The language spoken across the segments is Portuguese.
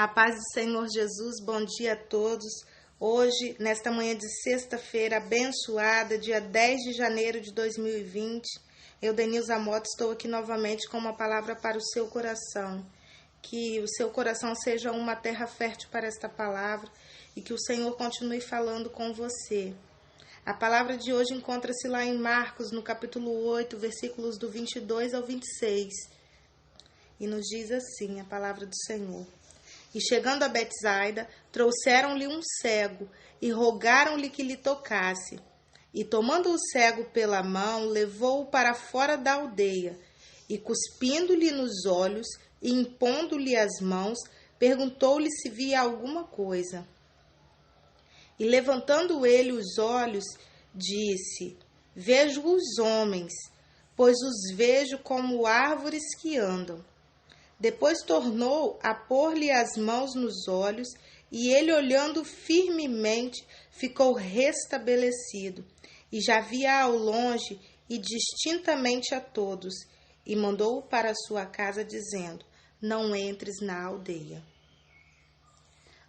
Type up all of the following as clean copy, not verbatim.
A paz do Senhor Jesus, bom dia a todos. Hoje, nesta manhã de sexta-feira abençoada, dia 10 de janeiro de 2020, eu, Denilza Mota, estou aqui novamente com uma palavra para o seu coração. Que o seu coração seja uma terra fértil para esta palavra e que o Senhor continue falando com você. A palavra de hoje encontra-se lá em Marcos, no capítulo 8, versículos do 22 ao 26. E nos diz assim a palavra do Senhor. E chegando a Betsaida, trouxeram-lhe um cego e rogaram-lhe que lhe tocasse. E tomando o cego pela mão, levou-o para fora da aldeia. E cuspindo-lhe nos olhos e impondo-lhe as mãos, perguntou-lhe se via alguma coisa. E levantando ele os olhos, disse: Vejo os homens, pois os vejo como árvores que andam. Depois tornou a pôr-lhe as mãos nos olhos, e ele, olhando firmemente, ficou restabelecido, e já via ao longe e distintamente a todos, e mandou-o para a sua casa, dizendo: Não entres na aldeia.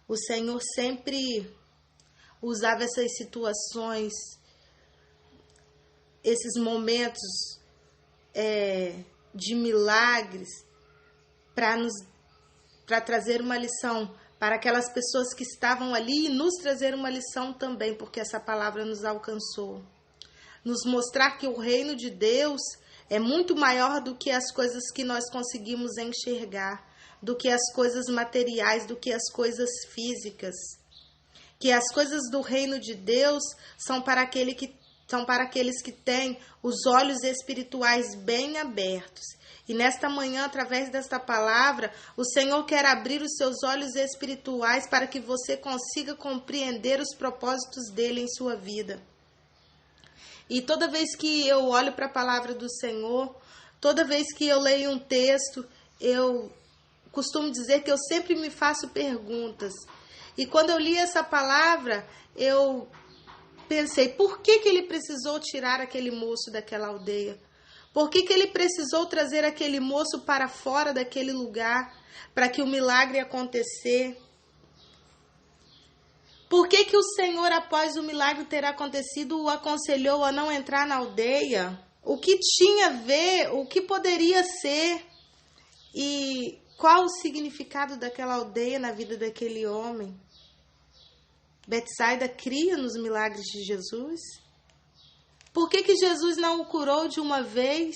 O Senhor sempre usava essas situações, esses momentos de milagres, para trazer uma lição para aquelas pessoas que estavam ali e nos trazer uma lição também, porque essa palavra nos alcançou. Nos mostrar que o reino de Deus é muito maior do que as coisas que nós conseguimos enxergar, do que as coisas materiais, do que as coisas físicas. Que as coisas do reino de Deus são para aqueles que têm os olhos espirituais bem abertos. E nesta manhã, através desta palavra, o Senhor quer abrir os seus olhos espirituais para que você consiga compreender os propósitos dele em sua vida. E toda vez que eu olho para a palavra do Senhor, toda vez que eu leio um texto, eu costumo dizer que eu sempre me faço perguntas. E quando eu li essa palavra, eu pensei, por que ele precisou tirar aquele moço daquela aldeia? Por que ele precisou trazer aquele moço para fora daquele lugar para que o milagre acontecer? Por que o Senhor, após o milagre ter acontecido, o aconselhou a não entrar na aldeia? O que tinha a ver? O que poderia ser? E qual o significado daquela aldeia na vida daquele homem? Betsaida cria nos milagres de Jesus? Por que Jesus não o curou de uma vez?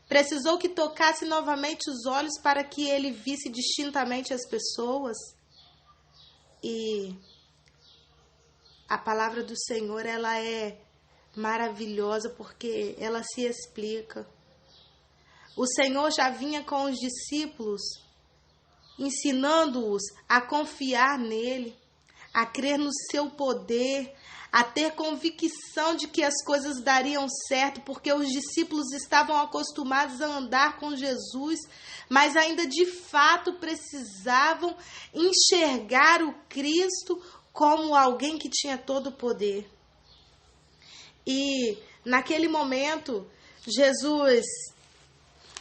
Precisou que tocasse novamente os olhos para que ele visse distintamente as pessoas? E a palavra do Senhor, ela é maravilhosa porque ela se explica. O Senhor já vinha com os discípulos, ensinando-os a confiar nele, a crer no seu poder, a ter convicção de que as coisas dariam certo, porque os discípulos estavam acostumados a andar com Jesus, mas ainda de fato precisavam enxergar o Cristo como alguém que tinha todo o poder. E naquele momento, Jesus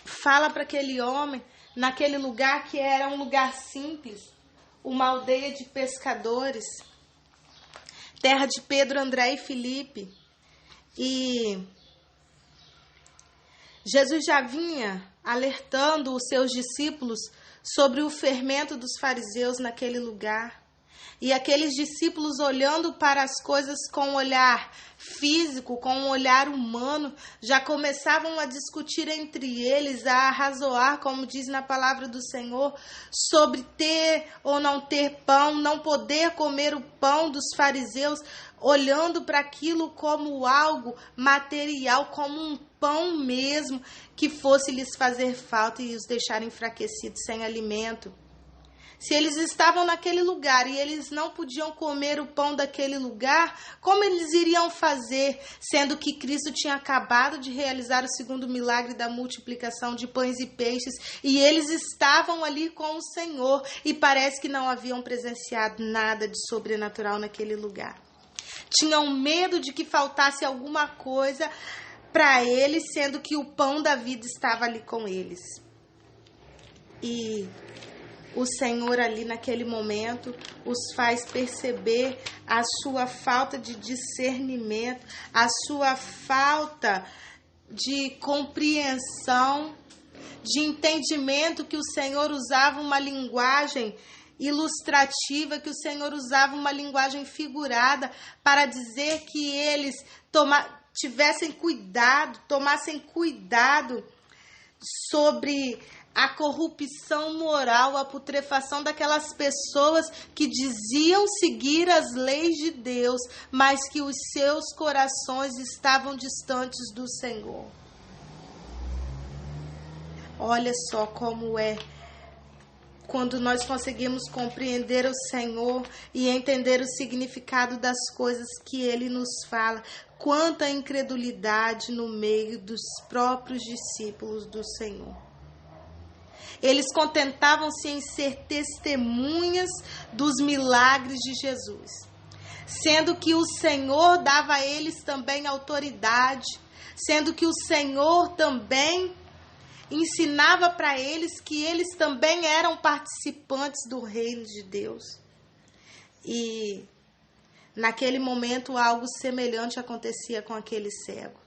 fala para aquele homem, naquele lugar que era um lugar simples, uma aldeia de pescadores, terra de Pedro, André e Filipe. E Jesus já vinha alertando os seus discípulos sobre o fermento dos fariseus naquele lugar. E aqueles discípulos, olhando para as coisas com um olhar físico, com um olhar humano, já começavam a discutir entre eles, a arrazoar, como diz na palavra do Senhor, sobre ter ou não ter pão, não poder comer o pão dos fariseus, olhando para aquilo como algo material, como um pão mesmo, que fosse lhes fazer falta e os deixar enfraquecidos, sem alimento. Se eles estavam naquele lugar e eles não podiam comer o pão daquele lugar, como eles iriam fazer, sendo que Cristo tinha acabado de realizar o segundo milagre da multiplicação de pães e peixes, e eles estavam ali com o Senhor, e parece que não haviam presenciado nada de sobrenatural naquele lugar. Tinham medo de que faltasse alguma coisa para eles, sendo que o pão da vida estava ali com eles. E o Senhor ali naquele momento os faz perceber a sua falta de discernimento, a sua falta de compreensão, de entendimento, que o Senhor usava uma linguagem ilustrativa, que o Senhor usava uma linguagem figurada para dizer que eles tomassem cuidado sobre a corrupção moral, a putrefação daquelas pessoas que diziam seguir as leis de Deus, mas que os seus corações estavam distantes do Senhor. Olha só como é quando nós conseguimos compreender o Senhor e entender o significado das coisas que Ele nos fala. Quanta incredulidade no meio dos próprios discípulos do Senhor. Eles contentavam-se em ser testemunhas dos milagres de Jesus, sendo que o Senhor dava a eles também autoridade, sendo que o Senhor também ensinava para eles que eles também eram participantes do reino de Deus. E naquele momento algo semelhante acontecia com aquele cego.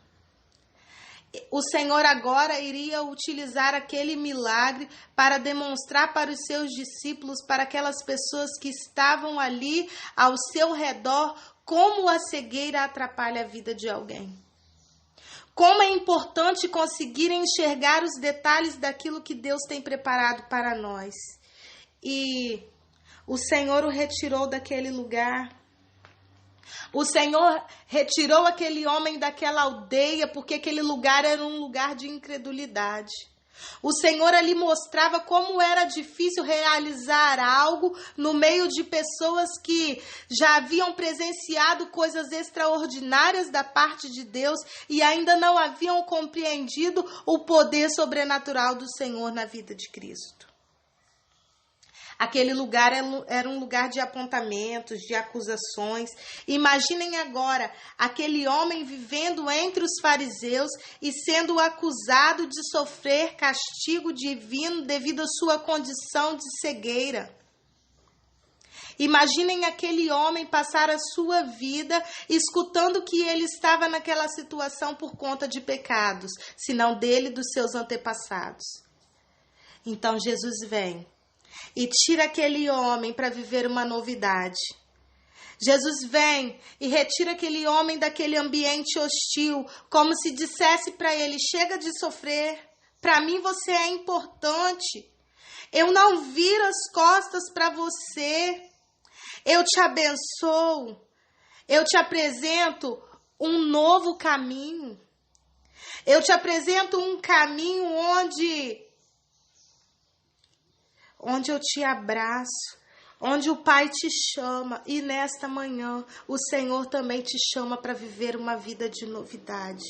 O Senhor agora iria utilizar aquele milagre para demonstrar para os seus discípulos, para aquelas pessoas que estavam ali ao seu redor, como a cegueira atrapalha a vida de alguém. Como é importante conseguir enxergar os detalhes daquilo que Deus tem preparado para nós. E o Senhor o retirou daquele lugar. O Senhor retirou aquele homem daquela aldeia, porque aquele lugar era um lugar de incredulidade. O Senhor ali mostrava como era difícil realizar algo no meio de pessoas que já haviam presenciado coisas extraordinárias da parte de Deus e ainda não haviam compreendido o poder sobrenatural do Senhor na vida de Cristo. Aquele lugar era um lugar de apontamentos, de acusações. Imaginem agora aquele homem vivendo entre os fariseus e sendo acusado de sofrer castigo divino devido à sua condição de cegueira. Imaginem aquele homem passar a sua vida escutando que ele estava naquela situação por conta de pecados, se não dele e dos seus antepassados. Então Jesus vem e tira aquele homem para viver uma novidade. Jesus vem e retira aquele homem daquele ambiente hostil, como se dissesse para ele: chega de sofrer, para mim você é importante, eu não viro as costas para você, eu te abençoo, eu te apresento um novo caminho, eu te apresento um caminho onde eu te abraço, onde o Pai te chama. E nesta manhã o Senhor também te chama para viver uma vida de novidade.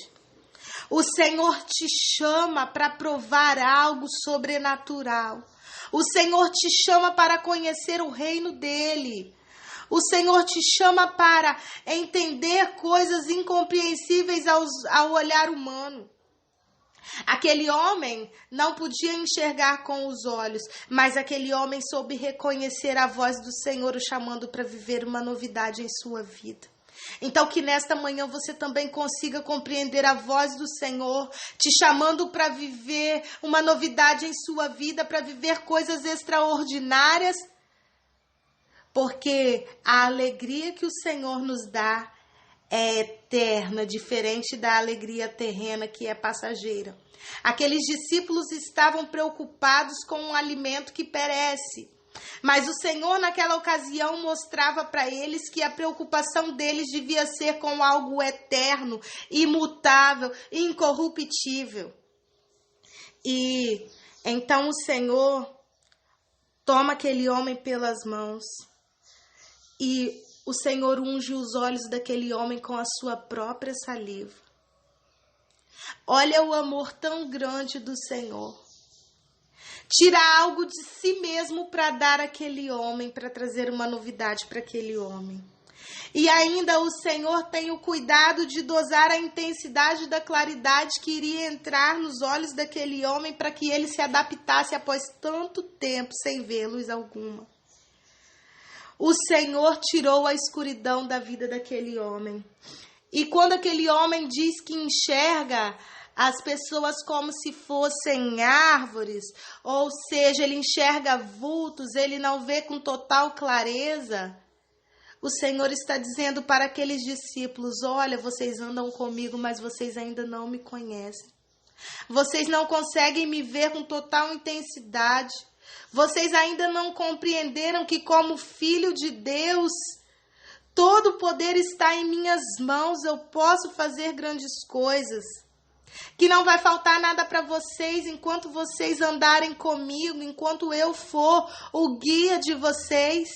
O Senhor te chama para provar algo sobrenatural. O Senhor te chama para conhecer o reino dele. O Senhor te chama para entender coisas incompreensíveis ao olhar humano. Aquele homem não podia enxergar com os olhos, mas aquele homem soube reconhecer a voz do Senhor o chamando para viver uma novidade em sua vida. Então que nesta manhã você também consiga compreender a voz do Senhor, te chamando para viver uma novidade em sua vida, para viver coisas extraordinárias, porque a alegria que o Senhor nos dá é eterna, diferente da alegria terrena que é passageira. Aqueles discípulos estavam preocupados com um alimento que perece, mas o Senhor naquela ocasião mostrava para eles que a preocupação deles devia ser com algo eterno, imutável, incorruptível. E então o Senhor toma aquele homem pelas mãos e o Senhor unge os olhos daquele homem com a sua própria saliva. Olha o amor tão grande do Senhor. Tira algo de si mesmo para dar àquele homem, para trazer uma novidade para aquele homem. E ainda o Senhor tem o cuidado de dosar a intensidade da claridade que iria entrar nos olhos daquele homem para que ele se adaptasse após tanto tempo sem ver luz alguma. O Senhor tirou a escuridão da vida daquele homem. E quando aquele homem diz que enxerga as pessoas como se fossem árvores, ou seja, ele enxerga vultos, ele não vê com total clareza, o Senhor está dizendo para aqueles discípulos: olha, vocês andam comigo, mas vocês ainda não me conhecem. Vocês não conseguem me ver com total intensidade. Vocês ainda não compreenderam que, como filho de Deus, todo o poder está em minhas mãos. Eu posso fazer grandes coisas. Que não vai faltar nada para vocês enquanto vocês andarem comigo, enquanto eu for o guia de vocês.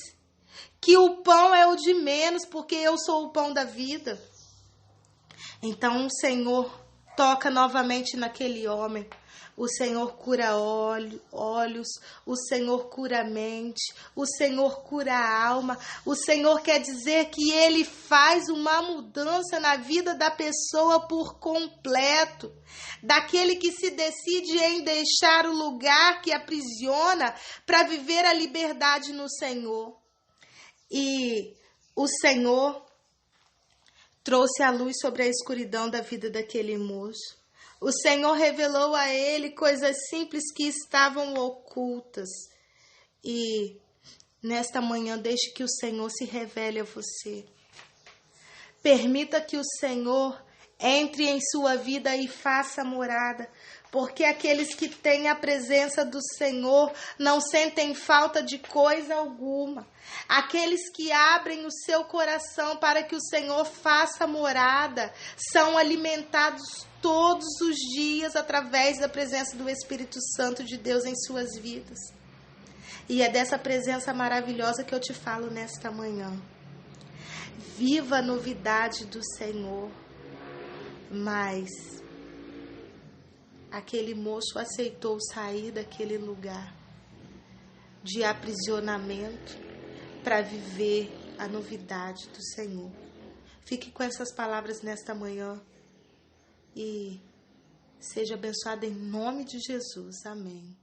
Que o pão é o de menos, porque eu sou o pão da vida. Então o Senhor toca novamente naquele homem. O Senhor cura olhos, o Senhor cura a mente, o Senhor cura a alma. O Senhor quer dizer que Ele faz uma mudança na vida da pessoa por completo. Daquele que se decide em deixar o lugar que aprisiona para viver a liberdade no Senhor. E o Senhor trouxe a luz sobre a escuridão da vida daquele moço. O Senhor revelou a ele coisas simples que estavam ocultas. E nesta manhã, deixe que o Senhor se revele a você. Permita que o Senhor entre em sua vida e faça morada. Porque aqueles que têm a presença do Senhor não sentem falta de coisa alguma. Aqueles que abrem o seu coração para que o Senhor faça morada são alimentados todos os dias através da presença do Espírito Santo de Deus em suas vidas. E é dessa presença maravilhosa que eu te falo nesta manhã. Viva a novidade do Senhor. Mas aquele moço aceitou sair daquele lugar de aprisionamento para viver a novidade do Senhor. Fique com essas palavras nesta manhã e seja abençoado em nome de Jesus. Amém.